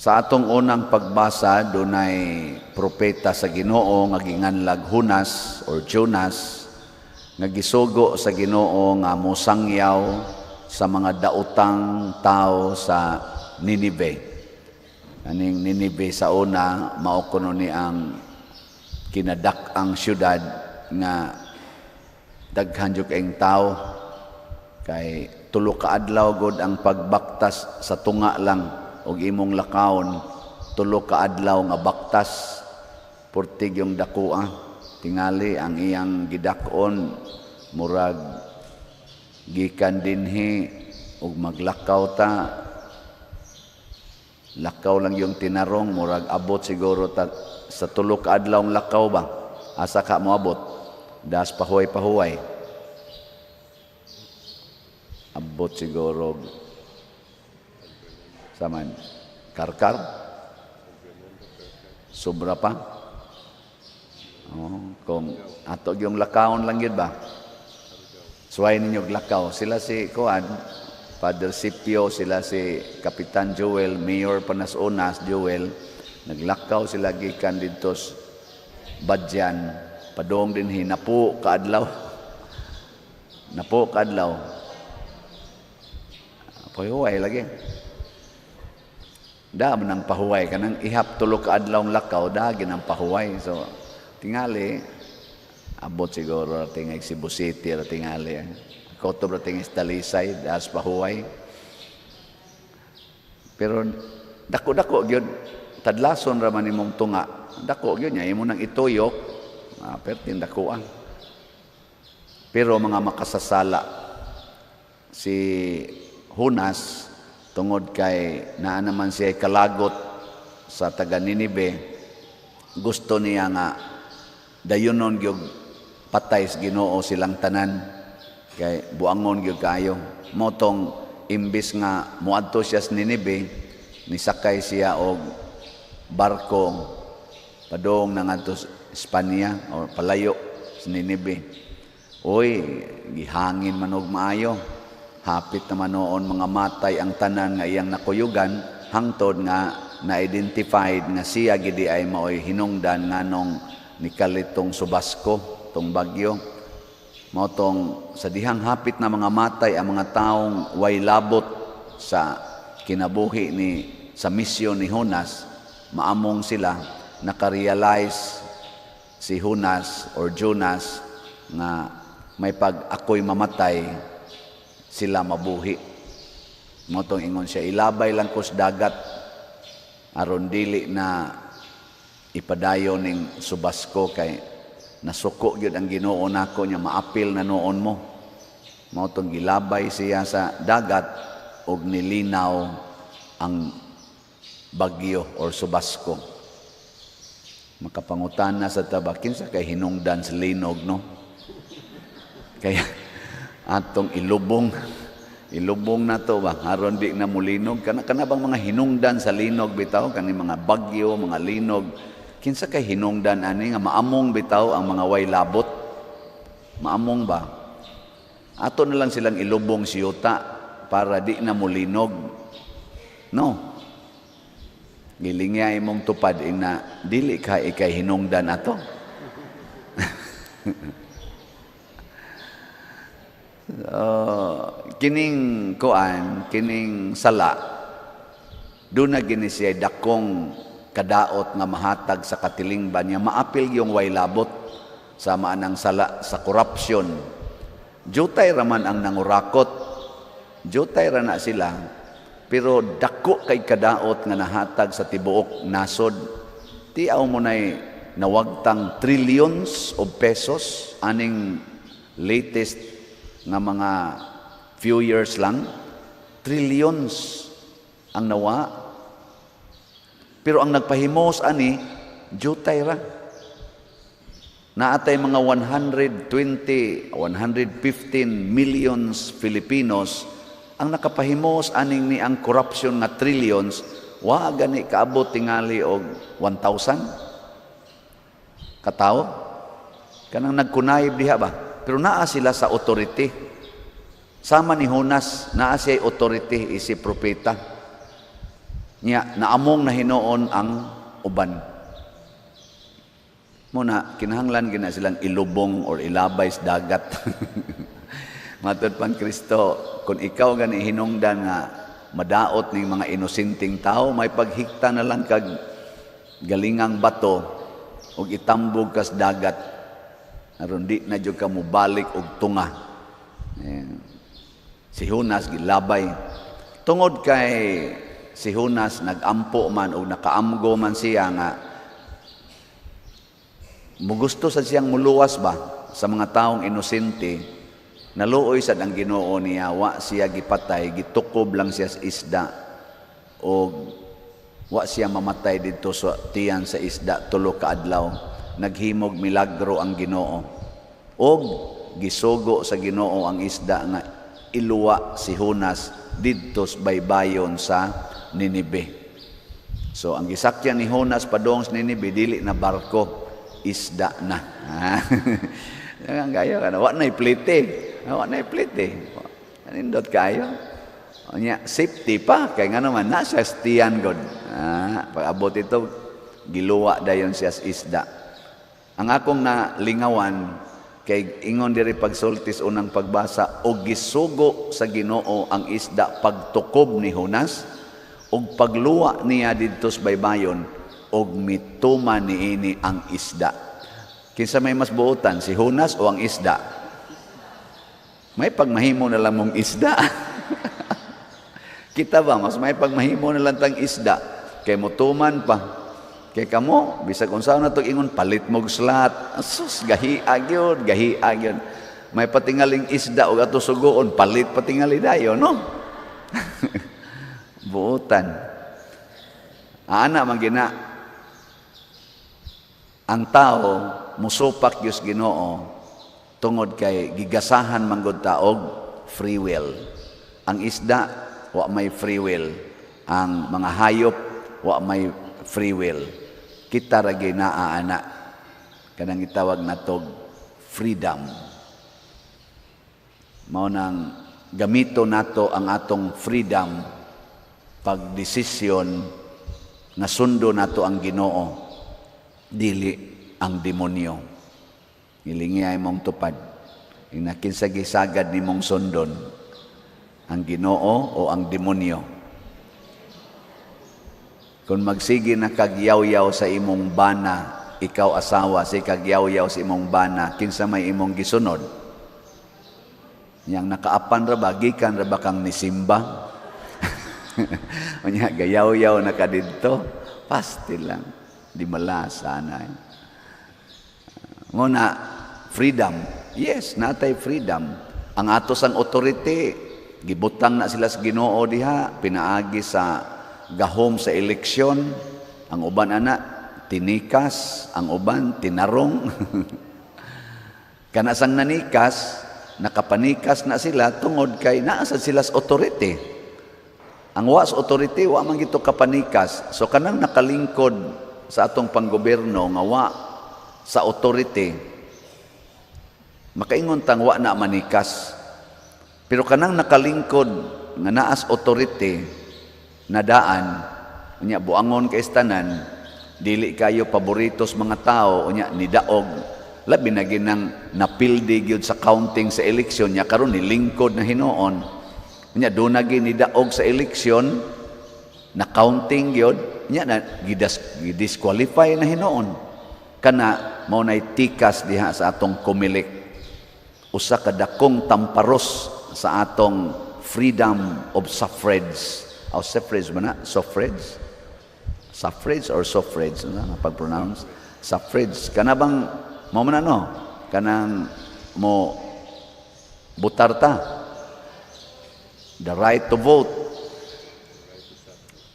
Sa atong unang pagbasa, dunay propeta sa Ginoo nga ginganlag Hunas or Jonas nga gisugo sa Ginoo nga mosangyaw sa mga daotang tao sa Ninive. Aning Ninive sa una mao kuno ni ang kinadak-ang syudad nga daghan jud kaayong tao, kay tulo ka adlaw gud ang pagbaktas sa tunga lang og imong lakawon, tulo ka adlaw nga baktas purtig yung dakuha. Tingali ang iyang gidakon murag gikan dinhi ug maglakaw ta, lakaw lang yung tinarong, murag abot siguro ta sa tulo ka adlaw ng lakaw ba, asa ka moabot, das pahuway abot siguro saman karkar sobra pa. Kung ato yung lakawon lang yun ba, suway ninyo lakaw, sila si Kuan Father Scipio, sila si Kapitan Joel, Mayor Panasonas Joel, naglakaw sila gikan dito Badyan, padong din hinapo kaadlaw pahuway lagi. Da man ang pahuway kanang ihap tulo ka adlaw lakaw, da ginang pahuway. So tingali abot siguro tingay Cebu City ra tingali. Kotob ra tingay Talisay das pahuway. Pero dako-dako gyud tadlason ra man imong tunga. Dako gyud nya imo nang ituyok, pertin dako ang. Pero mga makasasala si Hunas tungod kay naa naman siya kalagot sa taga Ninive, gusto niya nga dayonon gyud patay sa Ginoo silang tanan, kay buangon gyud kayo. Motong imbis nga muadto siya sa Ninive, nisakay siya og barko padong nangadto sa Espanya o palayo sa Ninive. Oy, gihangin man og maayo. Hapit naman noon mga matay ang tanan nga iyang nakuyugan, hangtod nga na-identified nga siya gidi ay maoy hinungdan nganong nikalitong Subasko, tong bagyo. Motong sa dihang hapit na mga matay ang mga taong way labot sa kinabuhi ni sa misyon ni Hunas, maamong sila nakarealize si Hunas or Jonas nga may pag ako'y mamatay sila mabuhi. Motong ingon siya, ilabay lang ko sa dagat aron dili na ipadayon ning Subasko, kay nasuko gyud ang Ginoo nako nya maapil na noon mo. Motong gilabay siya sa dagat ug nilinaw ang bagyo or Subasko. Makapangutan na sa tabakin sa kay hinungdan sa linog, no? Kaya atong ilubong na to ba aron di na mulinog kana bang mga hinungdan sa linog bitaw, kani mga bagyo, mga linog, kinsa kay hinungdan ani nga maamong bitaw ang mga way labot, maamong ba ato na lang silang ilubong siyuta para di na mulinog, no? Gilingya imong tupad ina dili ka ikay hinungdan ato. Kining sala doon na gini siya dakong kadaot nga mahatag sa katilingban niya, maapil yung way labot sama anang sala sa korupsyon. Jutay raman ang nangurakot, jutay ra na sila, pero dako kay kadaot nga nahatag sa tibuok nasod. Tiaw mo na'y nawagtang trillions of pesos aning latest nga mga few years lang, trillions ang nawa. Pero ang nagpahimos ani jutay ra. Naatay mga 115 millions Filipinos ang nakapahimos aning ni ang corruption na trillions, wa gani kaabot tingali og 1,000 katao kanang nagkunayib diha ba. Pero naa sila sa authority. Sama ni Hunas, naa siya authority, isi propeta. Nya naamong na hinuon ang uban. Muna kinahanglan gina silang ilubong or ilabay sa dagat. Matod pan Kristo, kung ikaw gani hinungdan nga madaot ning mga inosenteng tao, may paghikta na lang kag galingang bato ug itambog kas dagat aron di na jud ka mobalik og tunga. Si Jonas gilabay tungod kay si Jonas nagampo man o nakaamgo man siya nga mugusto sa siyang muluwas ba sa mga taong inosente, naluoy sad ang Ginoo niya, wa siya gipatay, gitukob lang siya sa isda o wa siya mamatay dito sa tiyan sa isda tulo ka adlaw. Naghimog milagro ang Ginoo og gisugo sa Ginoo ang isda nga iluwa si Jonas didto sa baybayon sa Ninibe. So ang gisakyan ni Jonas padong sa Ninibe dili na barko, isda na. Ang kayo kana wa nay plite. Wa nay plite. Anindot kayo. Nya safety pa kay nga naman na siya stiyan god. Pag abot ito giluwa dayon siya sa isda. Ang akong nalingawan kay ingon diri pagsultis unang pagbasa, og gisugo sa Ginoo ang isda pagtukob ni Jonas og pagluwa niya didto sa baybayon og mituman niini ang isda. Kinsa may mas buotan, si Jonas o ang isda? May pagmahimo na lang mong isda. Kita ba mas may pagmahimo na lang tang isda kay mutuman pa. Kay kamo bisag unsa na to ingon palit mog slat. Asus gahiag yun. May patingaling isda o ato sugoon palit patingali dayon no. Buotan. Ana man gina ang tao musupak Dios Ginoo tungod kay gigasahan man gud taog free will. Ang isda wa may free will, ang mga hayop wa may free will. Kita ra ginaa ana kanang itawag natog freedom. Mao nang gamito nato ang atong freedom pagdesisyon nga sundo nato ang Ginoo dili ang demonyo. Ilingi ay mong tupad. Inakin sa gisagad ni mong sundon ang Ginoo o ang demonyo. Kung magsige na kagyaw-yaw sa imong bana, ikaw asawa, si kagyaw-yaw sa imong bana, kinsa may imong gisunod? Yang nakaapan ra ba, gikan ra ba kang nisimba? Unya gayaw-yaw na ka didto, pastil lang, di malasa na. Muna, freedom. Yes, natay freedom. Ang atos ang authority, gibutang na sila sa Ginoo diha, pinaagi sa gahom sa eleksyon, ang uban ana tinikas, ang uban tinarong. Kanasang nanikas, nakapanikas na sila tungod kay naasa sila sa authority. Ang was authority wa man gito kapanikas. So kanang nakalingkod sa atong panggobyerno nga wa sa authority, makaingon tang wa na manikas. Pero kanang nakalingkod nga naas authority nadaan, unya buangon kay tanan, dili kayo paboritos mga tao, unya nidaog, labi na ginang napildi gyud sa counting sa eleksyon nya karon nilingkod na hinuon. Unya do na nidaog sa eleksyon, na counting gyud, nya na gidisqualify na hinuon. Kana mao nay tikas diha sa atong kumilik. Usa ka dakong tamparos sa atong freedom of suffrage. O suffrage ba na? Suffrage? Suffrage or suffrage? Ano na pag-pronounce? Suffrage. Kana bang, mo man ano? Kanang mo butar ta. The right to vote.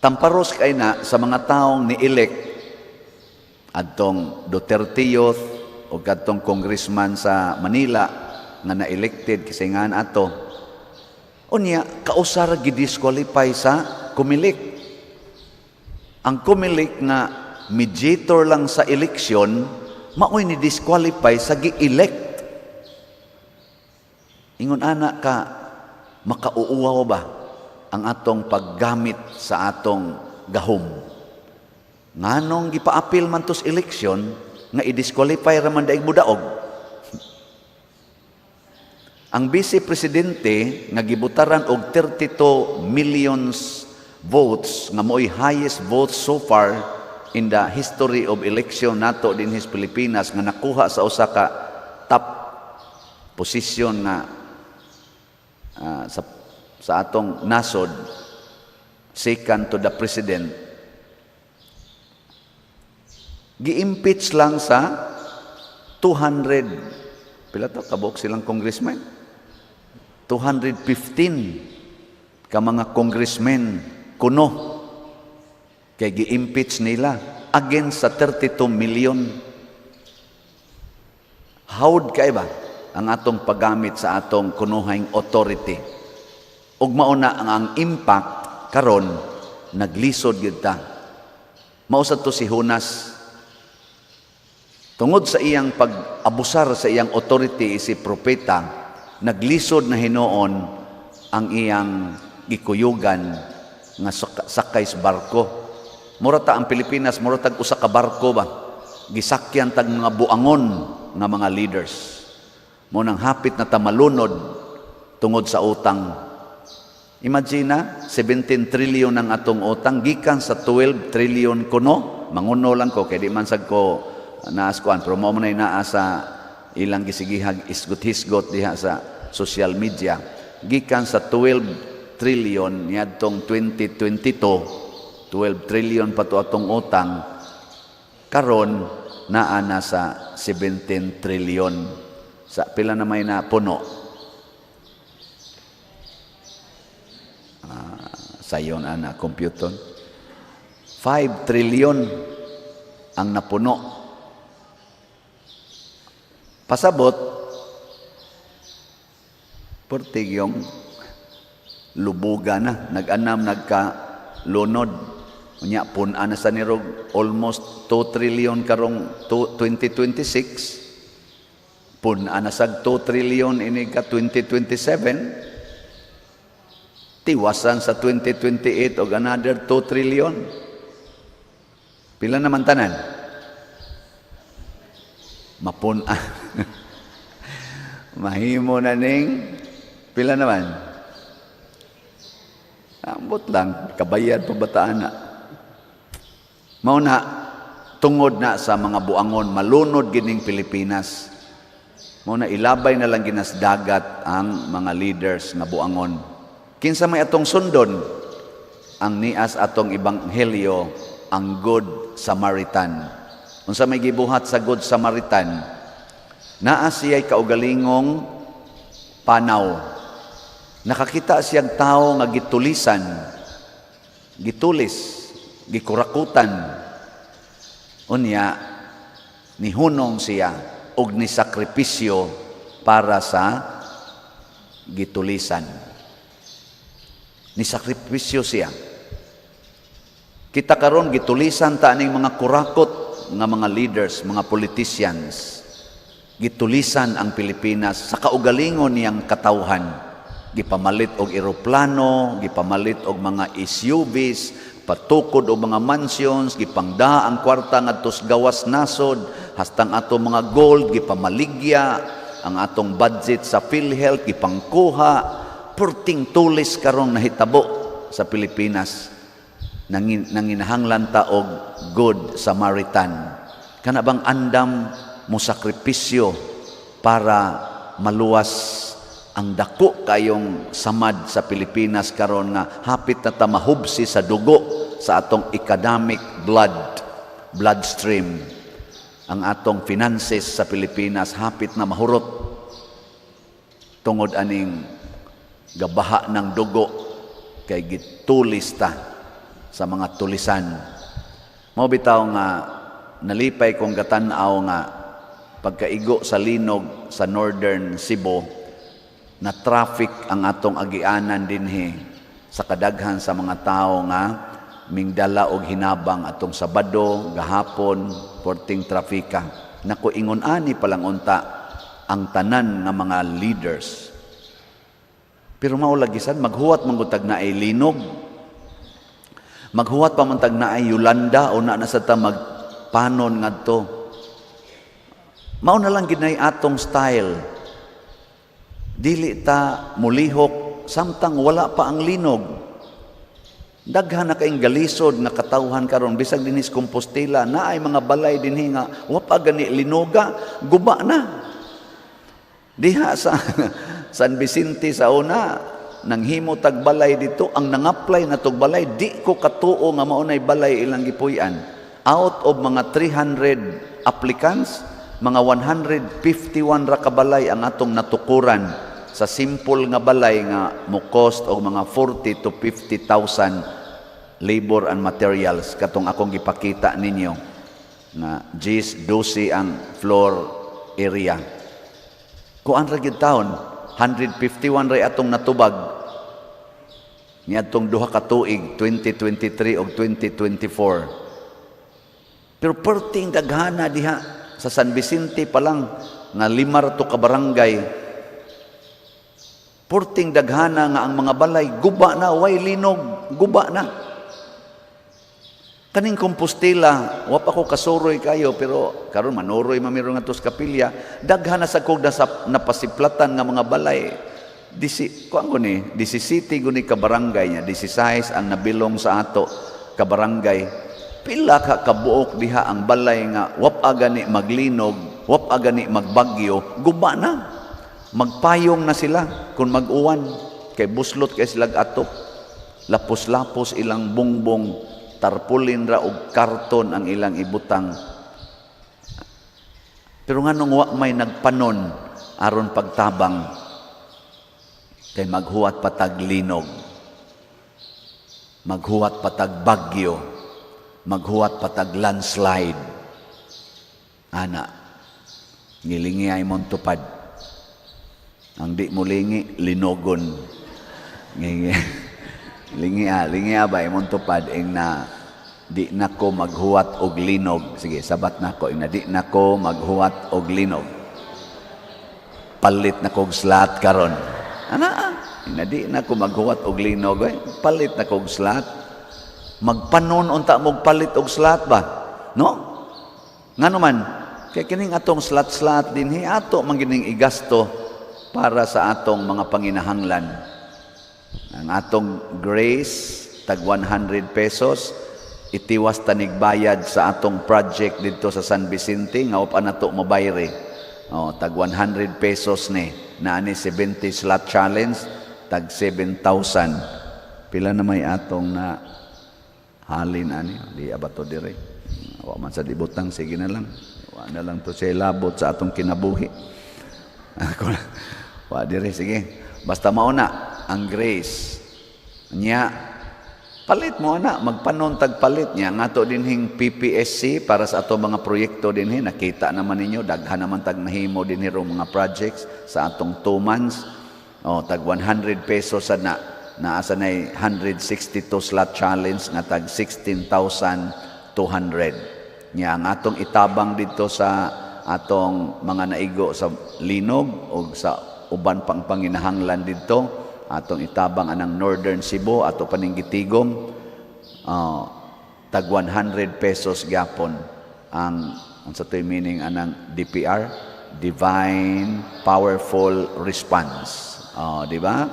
Tamparos kay na sa mga taong ni-elect adtong Duterte Youth o kadtong congressman sa Manila nga na-elected kasi nga ato. Unya, kausara gidisqualify sa kumilik. Ang kumilik nga mediator lang sa eleksyon, maoy ni disqualify sa gi-elect. Ingon ana ka, makauuwaw ba ang atong paggamit sa atong gahom. Nganong gipa-appeal man tos eleksyon nga i-disqualify ra man daig budaog. Ang vice presidente nga gibutaran og 32 million votes nga mo'y highest votes so far in the history of election nato din his Pilipinas, nga nakuha sa usa ka top position nga sa atong nasod, second to the president, gi-impeach lang sa 200, pila to kabok silang congressman, 215 ka mga congressmen kuno kay gi-impeach nila against sa 32 million. Hawd kay ba ang atong paggamit sa atong kunuhang authority? Ug mao na ang impact karon, naglisod gyud ta. Mao sad to si Jonas, tungod sa iyang pag-abusar sa iyang authority, si propeta, naglisod na hinuon ang iyang gikuyugan nga sakay sa barko. Murata ang Pilipinas, muratag usa ka barko ba, gisakyan tag mga buangon nga mga leaders. Mo nang hapit na tamalunod tungod sa utang. Imagine 17 trillion ang atong utang gikan sa 12 trillion kuno. Manguno lang ko kay di man sad ko naaskuan, pero mo man naa sa ilang gisigihag isgot-hisgot diha sa social media. Gikan sa 12 trillion niadtong 2022, 12 trillion pa to atong utang, karon naa na sa 17 trillion. Sa pila na may na puno? Sayon ana computer. 5 trillion ang napuno. Pasabot portig yung lubuga na, nag-anam, nagka-lunod. Unya, punan na sa nirog almost 2 trillion karong 2026. Punan na sa 2 trillion ini ka 2027. Tiwasan sa 2028 o another 2 trillion. Pila naman tanan? Mapunan. Mahimo na ning pila naman? Ambot lang, kabayad pabataan na. Mao na, tungod na sa mga buangon, malunod gining Pilipinas. Mao na, ilabay na lang ginas dagat ang mga leaders nga buangon. Kinsa may atong sundon, ang nias atong ebanghelyo, ang Good Samaritan. Unsa may gibuhat sa Good Samaritan, naa siya'y kaugalingong panaw. Nakakita siyang tao nga gitulisan, gitulis, gikurakutan. Unya, nihunong siya og ni sakripisyo para sa gitulisan. Ni sakripisyo siya. Kita karon gitulisan ta ning mga kurakot nga mga leaders, mga politicians. Gitulisan ang Pilipinas sa kaugalingon niyang katawhan. Gipamalit og eroplano, gipamalit og mga SUVs, patukod og mga mansions, gipangda ang kwarta ngadto sa gawas nasod, hastang ato mga gold gipamaligya, ang atong budget sa PhilHealth gipangkuha. Purting tulis karong nahitabo sa Pilipinas. Nanginahanglan ta og Good Samaritan. Kana bang andam mo sakripisyo para maluwas ang dako kayong samad sa Pilipinas karon nga hapit na ta mahubsi sa dugo sa atong economic bloodstream. Ang atong finances sa Pilipinas hapit na mahurot tungod aning gabaha ng dugo kay gitulis ta sa mga tulisan. Mao bitaw nga nalipay kong gatan-aw nga pagkaigo sa linog sa Northern Cebu, na traffic ang atong agianan dinhi sa kadaghan sa mga tao nga mingdala og hinabang atong Sabado, gahapon, porting trafika. Naku, ingon ani palang unta ang tanan nga mga leaders. Pero maulagisan, maghuwat manggutag na ay linog. Maghuwat pa man tag naay Yolanda o na sa ta magpanon ngadto. Mao na lang ginay atong style. Dili ta mulihok samtang wala pa ang linog. Daghan na kaing galisod nga katawhan karon bisag dinis Compostela na ay mga balay dinhi nga wa pa gani linoga, guba na. Diha sa San Vicente sa una nanghimo tag balay dito, ang nang-apply na tog balay di ko katuo nga maunay balay ilang gipuy-an. Out of mga 300 applicants, mga 151 ra ka balay ang atong natukuran sa simple nga balay nga mo cost og mga 40 to 50,000 labor and materials katong akong gipakita ninyo na 10-12 ang floor area. Kuan ra gyud taon 151 ray atong natubag niadtong duha ka tuig 2023 ug 2024. Pero perting daghana diha sa San Vicente pa lang nga 5 ra to ka barangay. Perting daghana nga ang mga balay guba na, way linog, guba na. Kaning Compostela, wa pa ko kasuroy kayo, pero karon manuroy mamiro nga tos kapilya, daghan na sa kog napasiplatan nga mga balay. Kuan ko ni, 17 guni ka barangay niya, 16 ang nabilong sa ato ka barangay. Pila ka kabuok diha ang balay nga wa pa gani maglinog, wa pa gani magbagyo, guba na. Magpayong na sila kung mag-uwan, kay buslot kay silag atop. Lapos-lapos ilang bongbong, tarpulin ra og karton ang ilang ibutang. Pero nganong wa may nagpanon aron pagtabang kay maghuwat patag linog, maghuwat patag bagyo, maghuwat patag landslide. Ana, ngilingi ay mong tupad. Ang di mo lingi, linogon. Lingi ba imong tupad ing na di nako maghuwat og linog. Sige, sabat nako ing na di nako maghuwat og linog. Palit nako og slat karon. Ana, ing na di nako maghuwat og linog, palit nako og slat. Magpanon unta mo palit og slat ba? No? Ngano man kay kining atong slat-slat dinhi ato man gining igasto para sa atong mga panginahanglan. Ang atong grace, tag 100 pesos, itiwas tanigbayad sa atong project dito sa San Vicente, nga upa na to mabayre. Tag 100 pesos ni, na ani 70 slot challenge, tag 7,000. Pila na may atong na halin ani, di abato dire. Wa man sa dibutang, sige na lang. Wa na lang to siya labot sa atong kinabuhi. Wa dire, sige. Basta mauna ang grace niya, palit mo na, magpanon tagpalit niya nga to dinhing PPSC para sa ato mga proyekto dinhi. Nakita naman ninyo, daghan naman tag nahimo dinhi ro mga projects sa atong 2 months. Tag 100 pesos sa naasa na 162 slot challenge nga tag 16,200 niya ang atong itabang dito sa atong mga naigo sa linog o sa uban pang panginahanglan dito. Atong itabang anang Northern Cebu, ato paninggitigom, tag 100 pesos gyapon ang sa to'y meaning anang DPR, Divine Powerful Response. Di ba?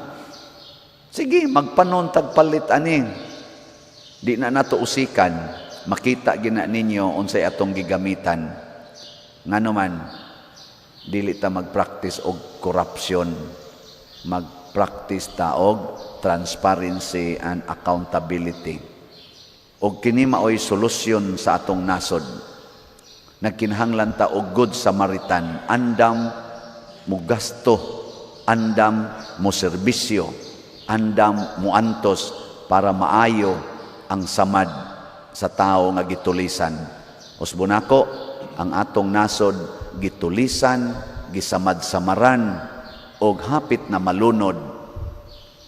Sige, magpanon tagpalit ani. Di na nato usikan, makita gina ninyo unsay atong gigamitan. Ngano man, dili ta mag-practice og corruption, mag-practice ta og transparency and accountability. Og kini maoy solusyon sa atong nasod. Nagkinahanglan ta og good Samaritan, andam mo gasto, andam mo serbisyo, andam mo antos para maayo ang samad sa tao nga gitulisan. Usbonako, ang atong nasod gitulisan, gisamad-samaran, og hapit na malunod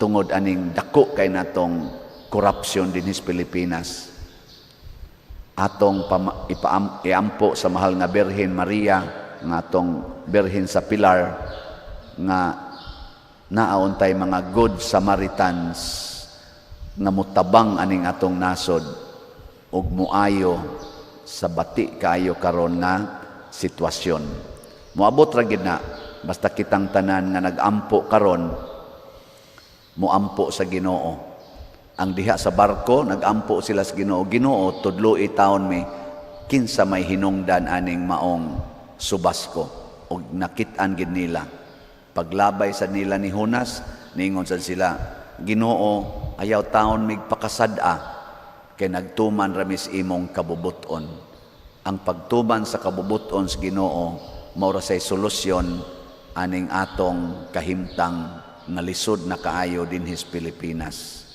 tungod aning dako kay natong korupsyon dinhi sa Pilipinas. Atong iampo sa mahal nga Birhen Maria, nga atong Birhen sa Pilar, nga naauntay mga good Samaritans nga mutabang aning atong nasod ug muayo sa bati kaayo karon nga sitwasyon. Moabot ra gid na basta kitang tanan nga nagampo karon moampo sa Ginoo. Ang diha sa barko nagampo sila sa Ginoo. Ginoo tudloi taon mi kinsa may hinungdan aning maong subas ko ug nakit-an gid nila. Paglabay sa nila ni Jonas, ningon sad sila, Ginoo, ayaw taon mig pakasad-a kay nagtuman ramis imong kabubuton. Ang pagtuman sa kabubuton sa Ginoo mao ra say solusyon aning atong kahimtang nga lisod na kaayo dinhi sa Pilipinas.